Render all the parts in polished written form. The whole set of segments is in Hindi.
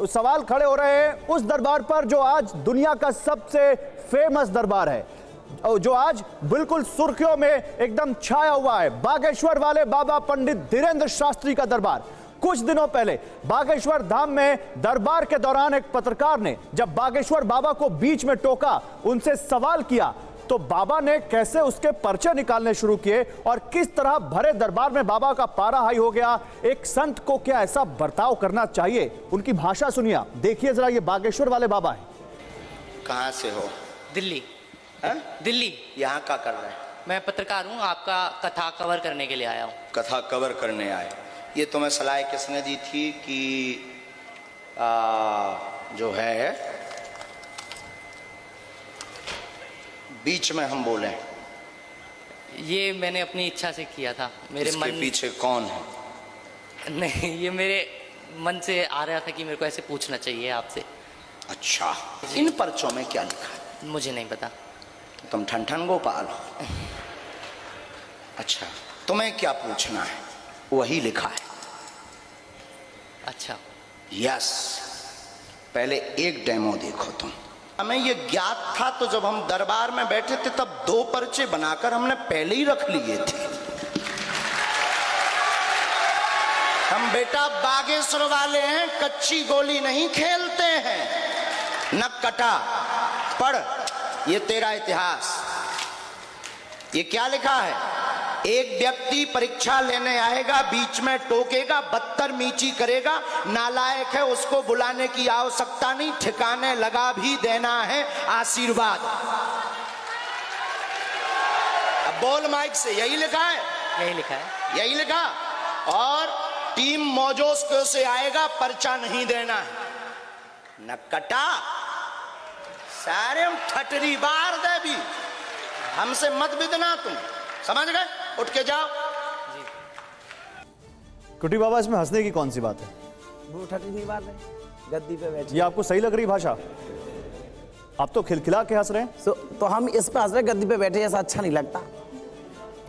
सवाल खड़े हो रहे हैं उस दरबार पर जो आज दुनिया का सबसे फेमस दरबार है, जो आज बिल्कुल सुर्खियों में एकदम छाया हुआ है, बागेश्वर वाले बाबा पंडित धीरेन्द्र शास्त्री का दरबार। कुछ दिनों पहले बागेश्वर धाम में दरबार के दौरान एक पत्रकार ने जब बागेश्वर बाबा को बीच में टोका, उनसे सवाल किया, तो बाबा ने कैसे उसके पर्चे निकालने शुरू किए और किस तरह भरे दरबार में बाबा का पारा हाई हो गया। एक संत को क्या ऐसा बर्ताव करना चाहिए, उनकी भाषा सुनिए, देखिए जरा। ये बागेश्वर वाले बाबा है। कहाँ से हो? दिल्ली। है? दिल्ली। यहाँ क्या कर रहे हैं? मैं पत्रकार हूँ, आपका कथा कवर करने के लिए आया हूँ। कथा कवर करने आए? ये तुम्हें सलाह किसने दी थी कि जो है बीच में हम बोलें? ये मैंने अपनी इच्छा से किया था। मेरे इसके मन पीछे कौन है? नहीं, ये मेरे मन से आ रहा था कि मेरे को ऐसे पूछना चाहिए आपसे। अच्छा, इन पर्चों में क्या लिखा है? मुझे नहीं पता। तुम ठन गोपाल हो? अच्छा, तुम्हें क्या पूछना है? वही लिखा है। अच्छा। यस, पहले एक डेमो देखो तुम। हमें ये ज्ञात था तो जब हम दरबार में बैठे थे तब 2 पर्चे बनाकर हमने पहले ही रख लिए थे। हम बेटा बागेश्वर वाले हैं, कच्ची गोली नहीं खेलते हैं। न कटा पढ़, ये तेरा इतिहास। ये क्या लिखा है? एक व्यक्ति परीक्षा लेने आएगा, बीच में टोकेगा, बदतमीजी करेगा, नालायक है, उसको बुलाने की आवश्यकता नहीं, ठिकाने लगा भी देना है आशीर्वाद। अब बोल माइक से, यही लिखा है? यही लिखा है। यही लिखा। और टीम मौजोस्को से आएगा, पर्चा नहीं देना है। न कटा सारे हम ठटरी बार दे भी, हमसे मत बिदना तुम, समझ गए? उठ के जाओ। कुटी बाबा, इसमें हंसने की कौन सी बात है? वो ठटरी बात है, गद्दी पे बैठे। ये आपको सही लग रही भाषा? आप तो खिलखिला के हंस रहे हैं। तो हम इस पे हंस रहे, गद्दी पे बैठे, ऐसा अच्छा नहीं लगता।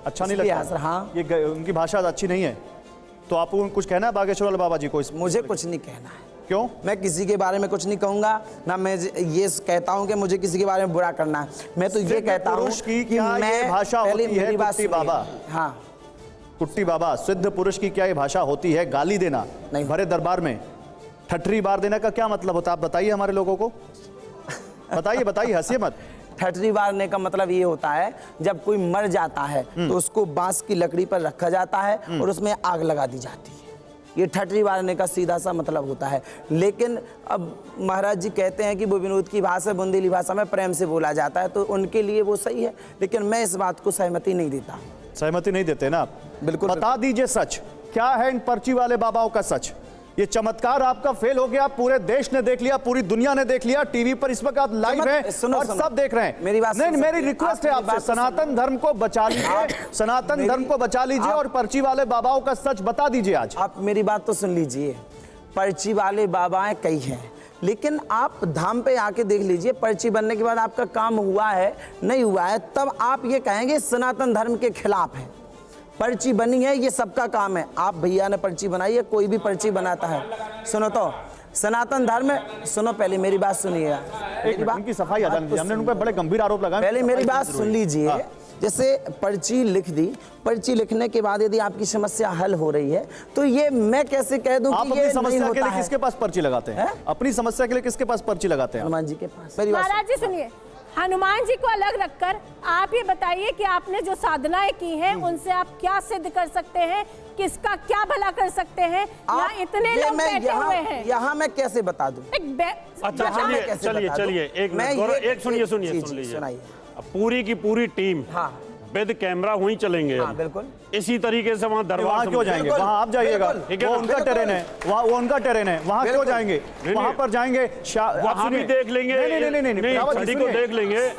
अच्छा नहीं लगता? हंस रहे। हाँ, ये उनकी भाषा अच्छी नहीं है। तो आपको कुछ कहना है बागेश्वर वाले बाबा जी को? मुझे कुछ नहीं कहना है। क्यों? मैं किसी के बारे में कुछ नहीं कहूंगा, ना मैं ये कहता हूं कि मुझे किसी के बारे में बुरा करना है। मैं तो ये कहता हूं कि मैं भाषा होती है कुट्टी बाबा। हाँ, कुट्टी बाबा, सिद्ध पुरुष की क्या ये भाषा होती है? गाली देना नहीं। भरे दरबार में ठटरी बार देने का क्या मतलब होता है? आप बताइए हमारे लोगों को, बताइए बताइए, हंसिए मत। ठटरी बारने का मतलब ये होता है जब कोई मर जाता है तो उसको बांस की लकड़ी पर रखा जाता है और उसमें आग लगा दी जाती है। ये ठटरी बारने का सीधा सा मतलब होता है। लेकिन अब महाराज जी कहते हैं कि वो विनोद की भाषा, बुंदेली भाषा में प्रेम से बोला जाता है, तो उनके लिए वो सही है, लेकिन मैं इस बात को सहमति नहीं देता। सहमति नहीं देते ना आप? बिल्कुल। बता दीजिए सच क्या है इन पर्ची वाले बाबाओं का सच। ये चमत्कार आपका फेल हो गया, पूरे देश ने देख लिया, पूरी दुनिया ने देख लिया, टीवी पर इस वक्त आप लाइव हैं और सब देख रहे हैं। मेरी बात नहीं, मेरी रिक्वेस्ट है आपसे, सनातन धर्म को बचा लीजिए, सनातन धर्म को बचा लीजिए और पर्ची वाले बाबाओं का सच बता दीजिए आज। आप मेरी बात तो सुन लीजिए। पर्ची वाले बाबाएं कई हैं, लेकिन आप धाम पे आके देख लीजिए, पर्ची बनने के बाद आपका काम हुआ है नहीं हुआ है, तब आप ये कहेंगे सनातन धर्म के खिलाफ है। पर्ची बनी है, ये सबका काम है। आप भैया ने पर्ची बनाई है, कोई भी पर्ची बनाता है। सुनो तो, सनातन धर्म, सुनो पहले मेरी बात सुनिए। इनकी सफाई हमने उन पर बड़े गंभीर आरोप लगाए। पहले मेरी बात सुन लीजिए। जैसे पर्ची लिख दी, पर्ची लिखने के बाद यदि आपकी समस्या हल हो रही है तो ये मैं कैसे कह दूं कि ये समस्या के लिए किसके पास पर्ची लगाते हैं? अपनी समस्या के लिए किसके पास पर्ची लगाते हैं? हनुमान जी के पास। महाराज जी सुनिए, हनुमान जी को अलग रखकर आप ये बताइए कि आपने जो साधनाएं की हैं उनसे आप क्या सिद्ध कर सकते हैं, किसका क्या भला कर सकते हैं? यहाँ इतने लोग बैठे हुए हैं, यहाँ मैं कैसे बता दूं? अच्छा चलिए एक मिनट, सुन लीजिए। पूरी की पूरी टीम विद कैमरा वहीं चलेंगे। बिल्कुल इसी तरीके से वहाँ दरबार वहाँ क्यों जाएंगे? वहाँ आप जाइएगा, वो उनका टेरेन है, वहाँ वो उनका टेरेन है, वहाँ क्यों जाएंगे? वहाँ पर जाएंगे, वहाँ भी देख लेंगे। नहीं, छड़ी को देख लेंगे।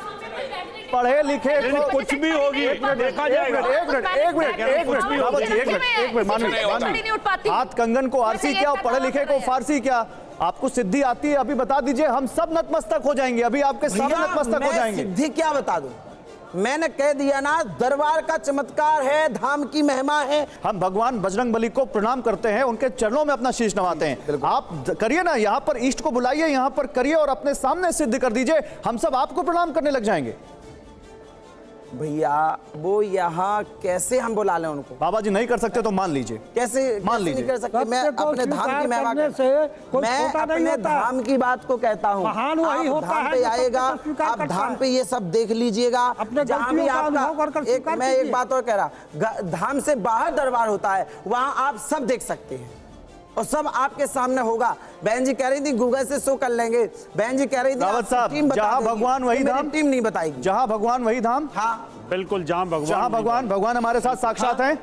पढ़े लिखे कुछ भी होगी देखा जाएगा। हाथ कंगन को आरसी क्या, पढ़े लिखे को फारसी क्या? आपको सिद्धि आती है? अभी बता दीजिए, हम सब नतमस्तक हो जाएंगे। अभी आपके सामने नतमस्तक हो जाएंगे। सिद्धि क्या बता दूं? मैंने कह दिया ना, दरबार का चमत्कार है, धाम की महिमा है। हम भगवान बजरंगबली को प्रणाम करते हैं, उनके चरणों में अपना शीश नवाते हैं। आप करिए ना, यहाँ पर इष्ट को बुलाइए, यहाँ पर करिए और अपने सामने सिद्ध कर दीजिए, हम सब आपको प्रणाम करने लग जाएंगे। भैया वो यहाँ कैसे हम बुला लें उनको? बाबा जी नहीं कर सकते तो मान लीजिए, कैसे मान कैसे लीजिए। नहीं कर सकते? मैं सत्य को अपने धाम की स्वीकार महिमा करने से कोई मैं छोटा नहीं अपने होता। धाम की बात को कहता हूँ। महान वही आप होता धाम है पे जो सत्य आएगा, को स्वीकार आप करता धाम है। पे ये सब देख लीजिएगा। अपने जहाँ भी गलतियों का आपका अनुभव कर स्वीकार मैं एक कीजिए। बात और कह रहा, धाम से बाहर दरबार होता है, वहाँ आप सब देख सकते हैं और सब आपके सामने होगा। बहन जी कह रही थी गूगल से शो कर लेंगे, बहन जी कह रही थी रावत साहब, टीम बता जहाँ देगी। भगवान वही मेरी धाम, टीम नहीं बताएगी। जहाँ भगवान वही धाम। हाँ बिल्कुल, जहाँ भगवान भगवान हमारे साथ साक्षात हैं।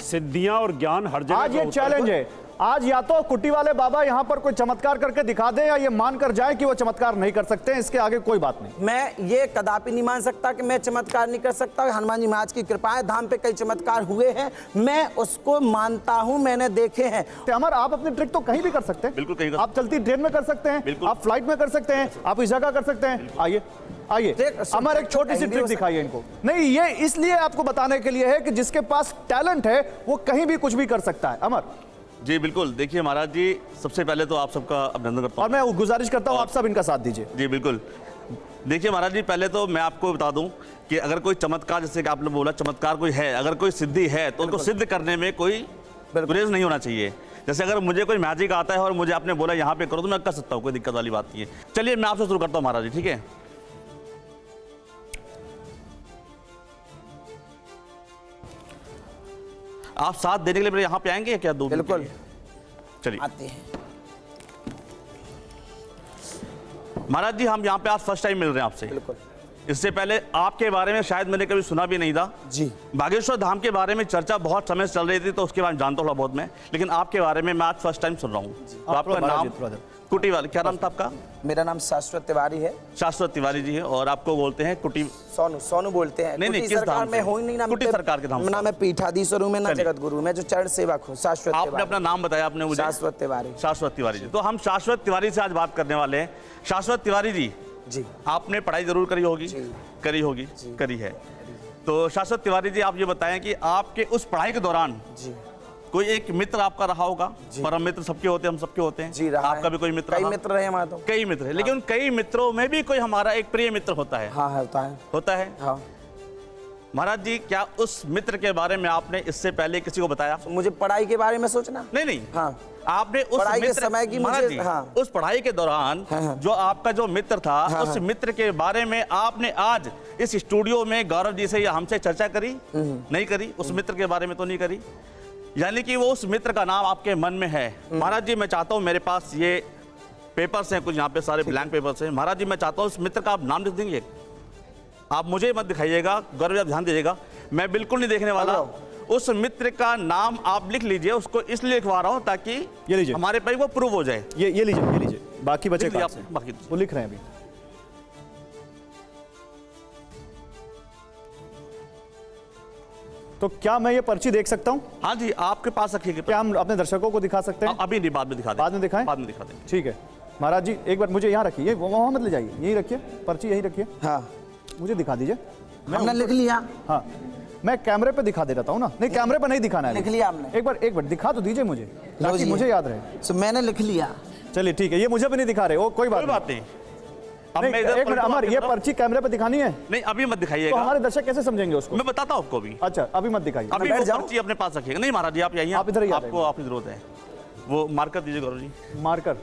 सिद्धियां और ज्ञान हर जगह आज पे ये होता है। चैलेंज है, आज या तो कुट्टी वाले बाबा यहाँ पर कोई चमत्कार करके दिखा दें या ये मानकर जाए कि वो चमत्कार नहीं कर सकते हैं, इसके आगे कोई बात नहीं। मैं ये कदापि नहीं मान सकता कि मैं चमत्कार नहीं कर सकता। हनुमान जी महाराज की कृपा है, धाम पे कई चमत्कार हुए हैं, मैं उसको मानता हूं, मैंने देखे हैं। तो अमर, आप अपनी ट्रिक तो कहीं भी कर सकते हैं। बिल्कुल कहीं कर आप चलती ट्रेन में कर सकते हैं, बिल्कुल। आप फ्लाइट में कर सकते हैं, आप इस जगह कर सकते हैं। आइए आइए, अमर एक छोटी सी ट्रिक दिखाइए इनको। नहीं, ये इसलिए आपको बताने के लिए है कि जिसके पास टैलेंट है वो कहीं भी कुछ भी कर सकता है। अमर जी बिल्कुल, देखिए महाराज जी, सबसे पहले तो आप सबका अभिनंदन करता और हूँ। मैं गुजारिश करता हूँ आप सब इनका साथ दीजिए। जी बिल्कुल, देखिए महाराज जी, पहले तो मैं आपको बता दूं कि अगर कोई चमत्कार, जैसे कि आपने बोला चमत्कार कोई है, अगर कोई सिद्धि है तो उनको सिद्ध करने में कोई गुरेज नहीं होना चाहिए। जैसे अगर मुझे कोई मैजिक आता है और मुझे आपने बोला यहाँ पे करो तो मैं कर सकता हूँ, कोई दिक्कत वाली बात नहीं है। चलिए मैं आपसे शुरू करता हूँ महाराज जी, ठीक है। आप साथ देने के लिए मेरे यहाँ पे आएंगे क्या? दो बिल्कुल चलिए आते हैं। महाराज जी, हम यहाँ पे आज फर्स्ट टाइम मिल रहे हैं आपसे। बिल्कुल। इससे पहले आपके बारे में शायद मैंने कभी सुना भी नहीं था। जी। बागेश्वर धाम के बारे में चर्चा बहुत समय से चल रही थी, तो उसके बारे में जानता हूँ बहुत मैं, लेकिन आपके बारे में मैं आज फर्स्ट टाइम सुन रहा हूँ। तो आपका नाम कुटी वाले, क्या नाम था आपका? मेरा नाम शाश्वत तिवारी है। शाश्वत तिवारी जी है, और आपको बोलते हैं कुटी? सोनू, सोनू बोलते हैं। नहीं, कुटी किस सरकार धाम में से? हूँ ही नहीं ना। कुटी सरकार के धाम से। ना मैं पीठाधीश्वर हूँ, मैं ना चलिए। जगत गुरु, मैं जो चरण सेवक हूँ। शाश्वत आपने तिवारी। अपना नाम बताया आपने मुझे? शाश्वत तिवारी। शाश्वत तिवारी जी। तो हम शाश्वत तिवारी से आज बात करने वाले हैं। शाश्वत तिवारी जी, जी आपने पढ़ाई जरूर करी होगी? जी। करी होगी, करी है। तो शाश्वत तिवारी जी, आप ये बताएं कि आपके उस पढ़ाई के दौरान जी कोई एक मित्र आपका रहा होगा? परम मित्र सबके होते हैं, हम सबके होते हैं। जी रहा आपका है। भी कोई मित्र कई रहा? मित्र रहे हमारे तो। कई मित्र है, लेकिन उन कई मित्रों में भी कोई हमारा एक प्रिय मित्र होता है। हाँ होता है। होता है। हाँ। महाराज जी, क्या उस मित्र के बारे में आपने इससे पहले किसी को बताया? मुझे पढ़ाई के बारे में सोचना। नहीं। हाँ। आपने उस पढ़ाई के मित्र, समय की महाराज मुझे- जी, हाँ। उस पढ़ाई के दौरान हाँ। जो आपका जो मित्र था, उस मित्र के बारे में आपने आज इस स्टूडियो में गौरव जी से या हमसे चर्चा करी? नहीं करी। उस मित्र के बारे में तो नहीं करी, यानी कि वो उस मित्र का नाम आपके मन में है। महाराज जी, मैं चाहता हूं, मेरे पास ये पेपर्स हैं कुछ, यहाँ पे सारे ब्लैंक पेपर्स हैं। महाराज जी, मैं चाहता हूँ उस मित्र का आप नाम लिख देंगे। आप मुझे मत दिखाइएगा, गौरव जी आप ध्यान दीजिएगा, मैं बिल्कुल नहीं देखने वाला। उस मित्र का नाम आप लिख लीजिए, उसको इसलिए लिखवा रहा हूँ ताकि ये लीजिए, हमारे पे वो प्रूव हो जाए। ये लीजिए, बाकी बचे लिख लिया कहाँ से? बाकी वो लिख रहे हैं अभी। तो क्या मैं ये पर्ची देख सकता हूँ? हाँ जी, आपके पास रखिए। क्या हम अपने दर्शकों को दिखा सकते हैं? अभी नहीं, बाद में दिखा दें। बाद में दिखाएं? बाद में दिखा दें। ठीक है महाराज जी, एक बार मुझे यहाँ रखिए, वहाँ मत ले जाइए, यहीं रखिए पर्ची, यहीं रखिए, हाँ। मुझे दिखा दीजिए। हमने लिख लिया। हाँ, मैं कैमरे पे दिखा दे रहा हूँ ना। नहीं, कैमरे पे नहीं दिखाना है। लिख लिया हमने। एक बार दिखा तो दीजिए मुझे, ताकि जी। मुझे याद रहे। सो मैंने लिख लिया। चलिए ठीक है, ये मुझे भी नहीं दिखा रहे, वो कोई बात कोई बात नहीं। अब नहीं। मैं इधर एक मिनट पलटूं अमर, आपकी ये तरफ। पर्ची कैमरे पे दिखानी है नहीं, अभी मत तो दिखाइएगा। हमारे दर्शक कैसे समझेंगे उसको? मैं बताता हूँ आपको अभी। अच्छा, अभी मत दिखाइए। अभी बैठ वो जाऊं? पर्ची अपने पास रखिएगा। नहीं महाराज जी, आप यहीं, आप इधर ही आ आपको आपकी जरूरत है। वो मार्कर दीजिए गौरव जी। मार्कर,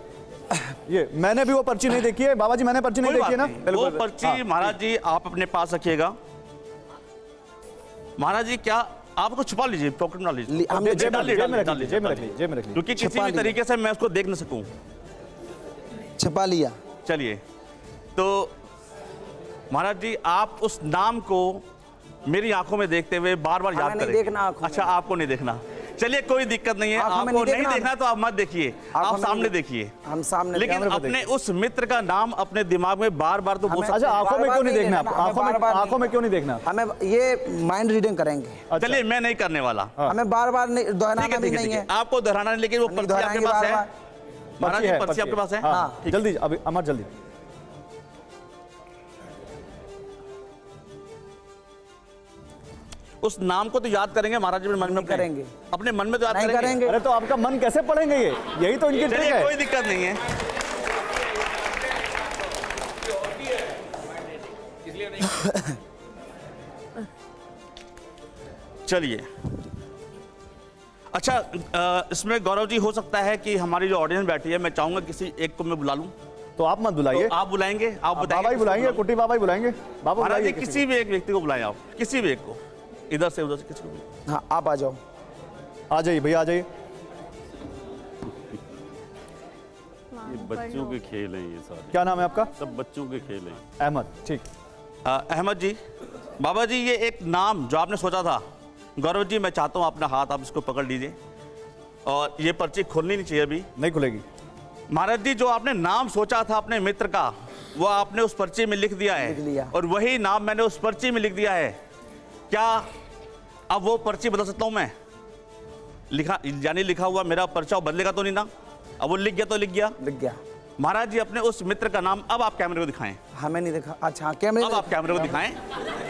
ये मैंने भी वो पर्ची नहीं देखी है बाबा जी, मैंने पर्ची नहीं कोई देखी है बात ना। नहीं। वो पर्ची महाराज जी आप अपने पास रखिएगा। महाराज जी, क्या आपको छुपा लीजिए, पॉकेट में डाल लीजिए। हमने जेब में डालिए, जेब में रख डालिए, लीजिए, जेब में रख डालिए। लीजिए, जेब में रख लीजिए। क्योंकि किसी छुपा भी लिया। तरीके से मैं उसको देख न सकूं। छपा लिया। चलिए, तो महाराज जी, आप उस नाम को मेरी आंखों में देखते हुए बार बार याद हमें नहीं करें। देखना आंखों में। अच्छा, आपको नहीं देखना। चलिए, कोई दिक्कत नहीं है। आंखों में आपको नहीं नहीं देखना। देखना तो आप मत देखिए, आप हमें सामने नहीं- देखिए। हम सामने लेकिन कैमरे पे अपने उस मित्र का नाम अपने दिमाग में बार बार तो बोल हमें- सकते अच्छा, आंखों में बार-बार क्यों नहीं नहीं देखना? देखना, हमें आंखों में, बार-बार आंखों में क्यों नहीं देखना? हमें ये माइंड रीडिंग करेंगे। अच्छा, चलिए, मैं नहीं करने वाला। हमें बार बार दोहराना ठीक है, भी ठीक है, नहीं ठीक है। है। आपको दोहराना नहीं, लेकिन वो नहीं पर्ची आपके दोहराएंगे पास है। बार-बार। महाराज जी, पर्ची पर्ची आपके पास है। हाँ, ठीक है। जल्दी अभी अमर, जल्दी। उस नाम को तो याद करेंगे महाराज जी, मन में करेंगे, अपने मन में तो याद नहीं करेंगे। अरे तो आपका मन कैसे पढ़ेंगे ये? यही तो इनकी ट्रिक चलिए, है। कोई दिक्कत नहीं है। चलिए, अच्छा, इसमें गौरव जी हो सकता है कि हमारी जो ऑडियंस बैठी है, मैं चाहूंगा किसी एक को मैं बुला लूं। तो आप मत बुलाइए, तो आप बुलाएंगे, आप बाबा ही बुलाएंगे, कुट्टी बाबा ही बुलाएंगे। बाबा महाराज जी, बुलाइए किसी भी एक व्यक्ति को बुलाएं, आप किसी भी एक को, इधर से उधर से किसी को भी। हाँ, आप आ जाओ, आ जाइए भैया, आ जाइए। बच्चों के खेल हैं ये सारे, क्या नाम है आपका? सब बच्चों के खेल हैं। अहमद, ठीक। अहमद जी, बाबा जी, ये एक नाम जो आपने सोचा था, गौरव जी मैं चाहता हूँ अपना हाथ आप इसको पकड़ लीजिए, और ये पर्ची खोलनी नहीं चाहिए, अभी नहीं खुलेगी। महाराज जी, जो आपने नाम सोचा था अपने मित्र का, वो आपने उस पर्ची में लिख दिया लिख है, लिया। और वही नाम मैंने उस पर्ची में लिख दिया है। क्या अब वो पर्ची बदल सकता हूँ मैं? लिखा यानी लिखा हुआ मेरा पर्चा बदलेगा तो नहीं ना? अब वो लिख गया तो लिख गया। लिख गया। महाराज जी, अपने उस मित्र का नाम अब आप कैमरे को दिखाएं। हमें नहीं दिखा, अच्छा कैमरे, अब आप कैमरे को दिखाएं,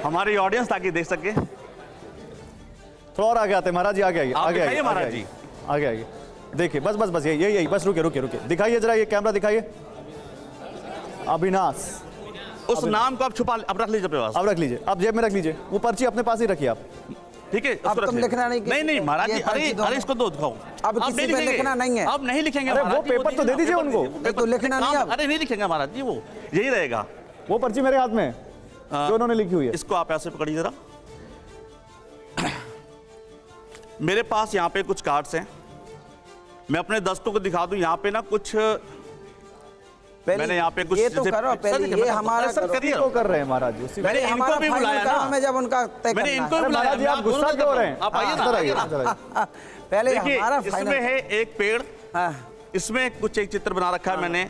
हमारी ऑडियंस ताकि देख सके। थोड़ा और आगे आते हैं महाराज जी, आगे आइए, आप आगे दिखाइए आइए महाराज जी। आगे आइए। देखिए, बस बस बस, यही बस, रुके रुके रुके, दिखाइए जरा ये कैमरा दिखाइए। अविनाश, उस नाम को आप छुपा, अब रख लीजिए अपने पास, अब रख लीजिए, आप जेब में रख लीजिए, वो पर्ची अपने पास ही रखिए आप। ठीक है? अब उसको रख तुम लीजिए। लिखना नहीं, नहीं नहीं महाराज जी, ये अरे पर्ची दो। अरे इसको दो दिखाओ। अब आप किसी नहीं पे लिखेंगे। लिखना नहीं है। अब नहीं लिखेंगे अरे महाराज वो जी, पेपर तो दे दीजिए पेपर उनको। दीजिए। तो लिखना नहीं अब। अरे नहीं लिखेंगे महाराज जी, वो यही रहेगा। वो पर्ची मेरे हाथ में है जो उन्होंने लिखी हुई है। इसको आप ऐसे पकड़िए जरा। मेरे पास यहाँ पे कुछ कार्ड्स हैं, मैं अपने दर्शकों को दिखा दूं। यहाँ पे ना कुछ मैंने यहाँ पे कुछ ये तो करो पहले, ये हमारा सर करो। करिए। को कर रहे हैं महाराज जी, मैंने इनको भी बुलाया ना, हमें जब उनका तय मैंने करना इनको है। भी बुलाया। महाराज जी, आप मैं गुस्सा दोनों क्यों हो रहे हैं? आप आइए ना, इधर आइए आइए, ना। इधर आइए। पहले देखिए, हमारा इसमें फाइनल। है एक पेड़, हाँ, इसमें कुछ एक चित्र बना रखा है मैंने,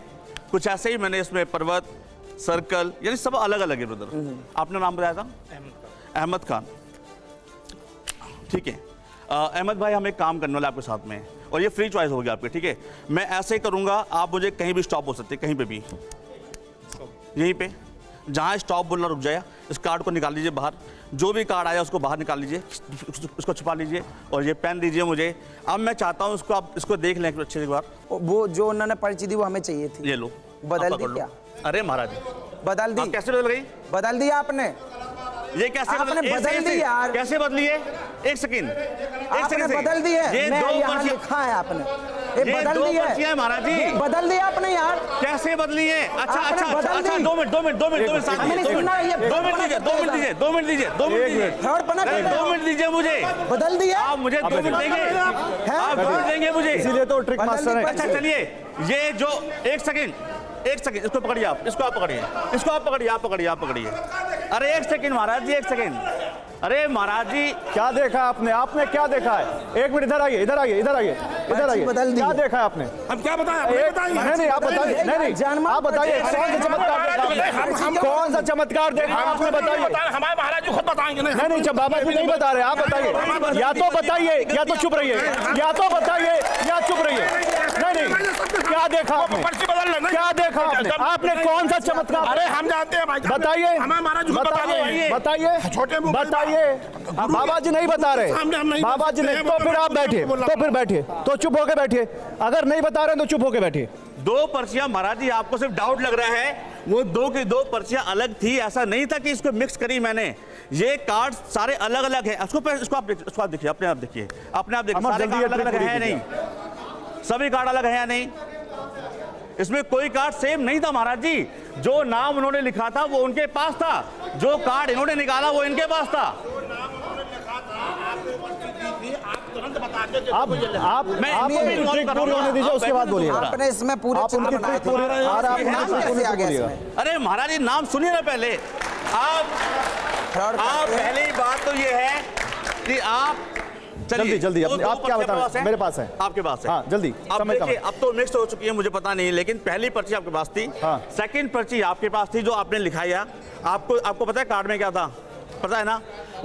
कुछ ऐसे ही मैंने इसमें पर्वत, सर्कल, यानी सब अलग अलग है। ब्रदर, आपने नाम बताया था? अहमद खान। ठीक है अहमद भाई, हम एक काम करने वाले आपके साथ में, और ये फ्री चॉइस हो गया आपके, ठीक है? मैं ऐसे ही करूंगा, आप मुझे कहीं भी स्टॉप हो सकते हैं, कहीं पे भी, यहीं पे जहाँ स्टॉप बोलना रुक जाए। इस कार्ड को निकाल लीजिए बाहर, जो भी कार्ड आया उसको बाहर निकाल लीजिए, उसको छुपा लीजिए, और ये पेन दीजिए मुझे। अब मैं चाहता हूँ इसको, आप इसको देख लें अच्छे से एक बार। वो जो उन्होंने पर्ची दी वो हमें चाहिए थी। ये लो, बदल आप पकड़ दी लो। क्या? अरे महाराज, बदल दी? कैसे बदल गई? बदल दी आपने? ये कैसे आपने एक बदल सेकंड दी से- यार। कैसे बदली है? एक सेकंड, आपने बदल दी है। ये मैं दो यहाँ पर्चियां, लिखा है आपने, ये ये बदल दो दी है। पर्चियां हैं महाराज जी। ये बदल दी आपने यार। कैसे बदली है? अच्छा आपने अच्छा बदल अच्छा, दी। 2 मिनट, 2 मिनट, 2 मिनट, 2 मिनट, हमें नहीं सुनना है, ये 2 मिनट दीजिए, 2 मिनट दीजिए, 2 मिनट दीजिए, 2 मिनट दीजिए, फ्रॉडपना कर रहे 2 हो। मिनट दीजिए मुझे। बदल दिया? आप मुझे 2 मिनट देंगे? आप 2 मिनट देंगे मुझे? इसीलिए तो ट्रिक बदल मास्टर दी है। अच्छा चलिए, ये जो एक सेकंड, इसको पकड़िए आप, इसको आप पकड़िए, इसको आप पकड़िए, आप पकड़िए, आप पकड़िए। अरे एक सेकंड महाराज जी, एक सेकंड। अरे महाराज जी, क्या देखा आपने? आपने क्या देखा है? एक मिनट, इधर आइए, इधर आइए, इधर आइए, इधर आइए। बदल दी। क्या देखा है आपने? हम क्या बताएं? नहीं नहीं, आप बताइए, नहीं नहीं, आप बताइए कौन सा चमत्कार देखा आपने? कौन सा चमत्कार देखा आपने? बताइए। हमारे महाराज जी खुद बताएंगे ना। नहीं नहीं, बाबा जी नहीं बता रहे, आप बताइए। या तो बताइए या तो चुप रहिए, या तो बताइए या चुप रहिए। नहीं नहीं, क्या देखा आपने? पर्ची बदल लेना। क्या देखा आपने? आपने कौन सा चमत्कार? अरे हम जानते हैं भाई। बताइए, हमारे महाराज जी खुद बताइए, बताइए, छोटे मुंह बताइए। बाबा जी नहीं बता रहे, सामने हम नहीं बाबा जी नहीं, बताते तो हैं, फिर आप बैठिए, तो फिर बैठिए, तो चुप होके बैठिए। अगर नहीं बता रहे तो चुप होके बैठिए। 2 पर्चियां महाराज जी, आपको सिर्फ डाउट लग रहा है, वो 2 की 2 पर्चियां अलग थी, ऐसा नहीं था कि इसको मिक्स करी मैंने। ये कार्ड सारे अलग अलग हैं। इसको आप देखिए, अपने आप देखिए, अपने आप देखिए, अमर, सारे जल्दी कार्ड ये अलग अलग ट्रिक है पूरी नहीं, सभी कार्ड अलग है या नहीं? इसमें कोई कार्ड सेम नहीं था महाराज जी। जो नाम उन्होंने लिखा था वो उनके पास था, जो कार्ड इन्होंने निकाला वो इनके पास था। आप मैं आप इनको भी उनकी involve ट्रिक कर रहा पूरी हूं होने ना। दीजिए, आप उसके बाद बैठिए बोलिएगा। आपने इसमें पूरे आप उनकी चित्र ट्रिक बनाए पूरी, थे। और आप ये नाम उनकी ट्रिक कैसे आ पूरी गया बोलिएगा। इसमें? अरे महाराज जी, नाम सुनिए ना पहले। आप फ्रॉड आप करते हैं। पहली बात तो ये है कि आप जल्दी जल्दी, वो 2 आप क्या पर्चियां बता रहे? मेरे पास है। आपके पास है? हाँ, जल्दी, अब समय कम देखिए, है। अब तो मिक्स हो चुकी है, मुझे पता नहीं, लेकिन पहली पर्ची आपके पास थी, हाँ। सेकंड पर्ची आपके पास थी, जो आपने लिखाया। आपको पता है कार्ड में क्या था? पता है ना?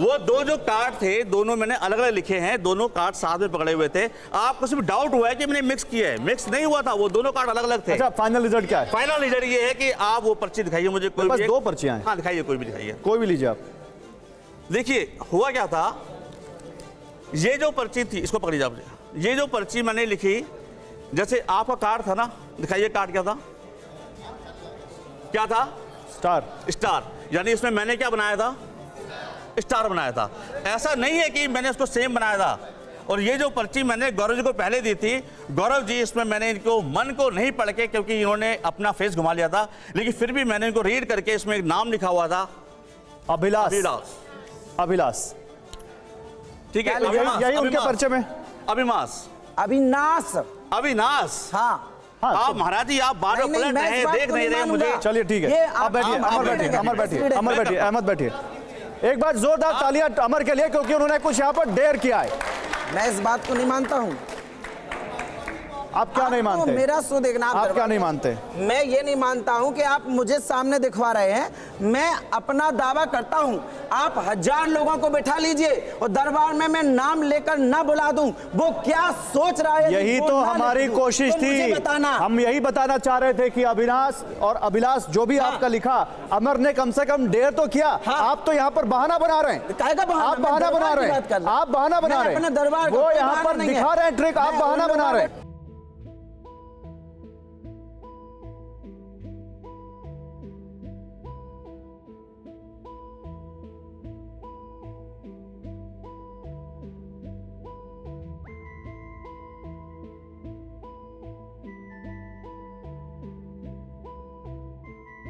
वो 2 जो कार्ड थे, दोनों मैंने अलग अलग लिखे हैं, दोनों कार्ड साथ में पकड़े हुए थे। आपको सिर्फ डाउट हुआ है कि मैंने मिक्स किया है, मिक्स नहीं हुआ था, वो दोनों कार्ड अलग अलग थे। अच्छा, फाइनल रिजल्ट क्या है? फाइनल रिजल्ट ये है कि आप वो पर्ची दिखाइए मुझे, कोई बस भी 2 पर्चियां हैं। हाँ दिखाइए, कोई भी दिखाइए। कोई भी लीजिए आप। देखिए हुआ क्या था, ये जो पर्ची थी, इसको पकड़िए आप, ये जो पर्ची मैंने लिखी, जैसे आपका कार्ड था ना, दिखाइए कार्ड क्या था, क्या था? स्टार, यानी इसमें मैंने क्या बनाया था? स्टार बनाया था। ऐसा नहीं है कि मैंने इसको सेम बनाया था। और ये जो पर्ची मैंने गौरव जी को पहले दी थी, गौरव जी इसमें मैंने इनको मन को नहीं पढ़ के, क्योंकि इन्होंने अपना फेस घुमा लिया था, लेकिन फिर भी मैंने इनको रीड करके इसमें एक नाम लिखा हुआ था, अभिलाष। ठीक है, यही उनके पर्चे में अविनाश। हाँ, आप महाराज जी, आप बार बार पलट रहे हैं, देख नहीं रहे मुझे। चलिए ठीक है, आप बैठिए, अमर बैठिए। एक बार जोरदार तालियां अमर के लिए, क्योंकि उन्होंने कुछ यहाँ पर डेयर किया है। मैं इस बात को नहीं मानता हूँ। आप क्या नहीं मानते? मेरा सो देखना, आप क्या नहीं मानते? मैं ये नहीं मानता हूं कि आप मुझे सामने दिखवा रहे हैं। मैं अपना दावा करता हूं, आप 1000 लोगों को बैठा लीजिए और दरबार में मैं नाम लेकर ना बुला दूं, वो क्या सोच रहा है? यही तो हमारी कोशिश थी। हम यही बताना चाह रहे थे कि अविनाश और अभिलाष जो भी आपका लिखा, अमर ने कम से कम डेयर तो किया। आप तो यहाँ पर बहाना बना रहे हैं। आप बहाना बना रहे हैं, वो यहाँ पर दिखा रहे हैं ट्रिक, आप बहाना बना रहे हैं।